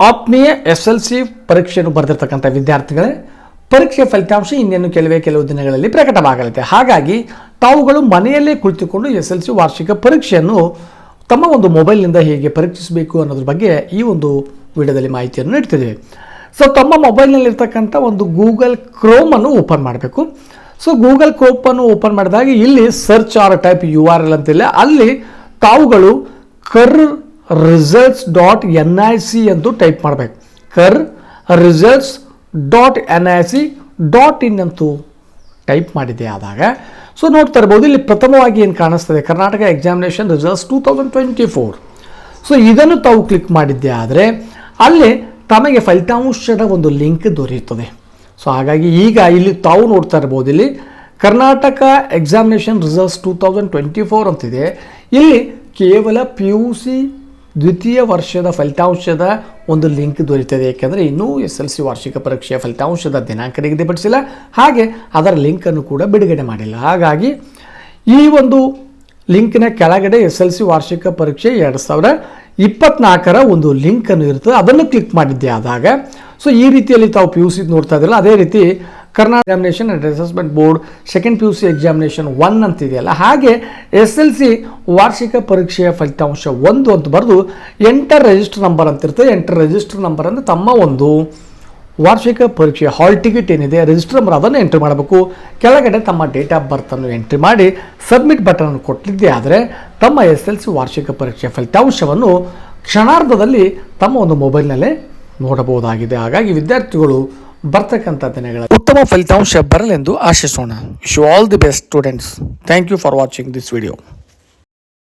ಆತ್ಮೀಯ SLC ಪರೀಕ್ಷೆಯನ್ನು ಬರೆದಿರ್ತಕ್ಕಂಥ ವಿದ್ಯಾರ್ಥಿಗಳೇ, ಪರೀಕ್ಷೆ ಫಲಿತಾಂಶ ಇನ್ನೇನು ಕೆಲವು ದಿನಗಳಲ್ಲಿ ಪ್ರಕಟವಾಗಲಿದೆ. ಹಾಗಾಗಿ ತಾವುಗಳು ಮನೆಯಲ್ಲೇ ಕುಳಿತುಕೊಂಡು SLC ವಾರ್ಷಿಕ ಪರೀಕ್ಷೆಯನ್ನು ತಮ್ಮ ಒಂದು ಮೊಬೈಲ್ನಿಂದ ಹೇಗೆ ಪರೀಕ್ಷಿಸಬೇಕು ಅನ್ನೋದ್ರ ಬಗ್ಗೆ ಈ ಒಂದು ವಿಡಿಯೋದಲ್ಲಿ ಮಾಹಿತಿಯನ್ನು ನೀಡ್ತಿದ್ದೇವೆ. ಸೊ ತಮ್ಮ ಮೊಬೈಲ್ನಲ್ಲಿರ್ತಕ್ಕಂಥ ಒಂದು ಗೂಗಲ್ ಕ್ರೋಮನ್ನು ಓಪನ್ ಮಾಡಬೇಕು. ಸೊ ಗೂಗಲ್ ಕ್ರೋಮನ್ನು ಓಪನ್ ಮಾಡಿದಾಗ ಇಲ್ಲಿ ಸರ್ಚ್ ಆರ್ ಟೈಪ್ URL ಅಂತಿಲ್ಲ, ಅಲ್ಲಿ ತಾವುಗಳು KERRresults.nic ಎಂದು ಟೈಪ್ ಮಾಡಬೇಕು. KERRresults.nic.in ಅಂತೂ ಟೈಪ್ ಮಾಡಿದೆ. ಆದಾಗ ಸೊ ನೋಡ್ತಾ ಇರ್ಬೋದು, ಇಲ್ಲಿ ಪ್ರಥಮವಾಗಿ ಏನು ಕಾಣಿಸ್ತದೆ, ಕರ್ನಾಟಕ ಎಕ್ಸಾಮಿನೇಷನ್ ರಿಸಲ್ಟ್ಸ್ 2024. ಸೊ ಇದನ್ನು ತಾವು ಕ್ಲಿಕ್ ಮಾಡಿದ್ದೆ ಆದರೆ ಅಲ್ಲಿ ತಮಗೆ ಫಲಿತಾಂಶದ ಒಂದು ಲಿಂಕ್ ದೊರೆಯುತ್ತದೆ. ಸೊ ಹಾಗಾಗಿ ಈಗ ಇಲ್ಲಿ ತಾವು ನೋಡ್ತಾ ಇರ್ಬೋದು, ಇಲ್ಲಿ ಕರ್ನಾಟಕ ಎಕ್ಸಾಮಿನೇಷನ್ ರಿಸಲ್ಟ್ಸ್ 2024 ಅಂತಿದೆ. ಇಲ್ಲಿ ಕೇವಲ PUC ದ್ವಿತೀಯ ವರ್ಷದ ಫಲಿತಾಂಶದ ಒಂದು ಲಿಂಕ್ ದೊರೆಯುತ್ತದೆ. ಏಕೆಂದರೆ ಇನ್ನೂ SLC ವಾರ್ಷಿಕ ಪರೀಕ್ಷೆಯ ಫಲಿತಾಂಶದ ದಿನಾಂಕ ನಿಗದಿಪಡಿಸಿಲ್ಲ, ಹಾಗೆ ಅದರ ಲಿಂಕನ್ನು ಕೂಡ ಬಿಡುಗಡೆ ಮಾಡಿಲ್ಲ. ಹಾಗಾಗಿ ಈ ಒಂದು ಲಿಂಕ್ನ ಕೆಳಗಡೆ SLC ವಾರ್ಷಿಕ ಪರೀಕ್ಷೆ 2024 ಒಂದು ಲಿಂಕನ್ನು ಇರ್ತದೆ, ಅದನ್ನು ಕ್ಲಿಕ್ ಮಾಡಿದ್ದೆ ಆದಾಗ ಸೊ ಈ ರೀತಿಯಲ್ಲಿ ತಾವು PUC ನೋಡ್ತಾ ಇದ್ರಲ್ಲ, ಅದೇ ರೀತಿ Karnataka examination and assessment board second PUC examination 1 ಅಂತಿದೆಯಲ್ಲ, ಹಾಗೆ SLC ವಾರ್ಷಿಕ ಪರೀಕ್ಷೆಯ ಫಲಿತಾಂಶ 1 ಅಂತ ಬರೆದು ಎಂಟರ್ ರಿಜಿಸ್ಟರ್ ನಂಬರ್ ಅಂತಿರ್ತದೆ. ಎಂಟರ್ ರಿಜಿಸ್ಟರ್ ನಂಬರ್ ಅಂದರೆ ತಮ್ಮ ಒಂದು ವಾರ್ಷಿಕ ಪರೀಕ್ಷೆಯ ಹಾಲ್ ಟಿಕೆಟ್ ಏನಿದೆ ರಿಜಿಸ್ಟರ್ ನಂಬರ್ ಅದನ್ನು ಎಂಟ್ರಿ ಮಾಡಬೇಕು. ಕೆಳಗಡೆ ತಮ್ಮ ಡೇಟ್ ಆಫ್ ಬರ್ತನ್ನು ಎಂಟ್ರಿ ಮಾಡಿ ಸಬ್ಮಿಟ್ ಬಟನ್ ಕೊಟ್ಟಿದ್ದೆ ಆದರೆ ತಮ್ಮ SLC ವಾರ್ಷಿಕ ಪರೀಕ್ಷೆಯ ಫಲಿತಾಂಶವನ್ನು ಕ್ಷಣಾರ್ಧದಲ್ಲಿ ತಮ್ಮ ಒಂದು ಮೊಬೈಲ್ನಲ್ಲೇ ನೋಡಬಹುದಾಗಿದೆ. ಹಾಗಾಗಿ ವಿದ್ಯಾರ್ಥಿಗಳು ಬರ್ತಕ್ಕಂಥ ದಿನಗಳ ಉತ್ತಮ ಫಲಿತಾಂಶ ಬರಲೆಂದು ಆಶಿಸೋಣ. Wish you all the best students. Thank you for watching this video.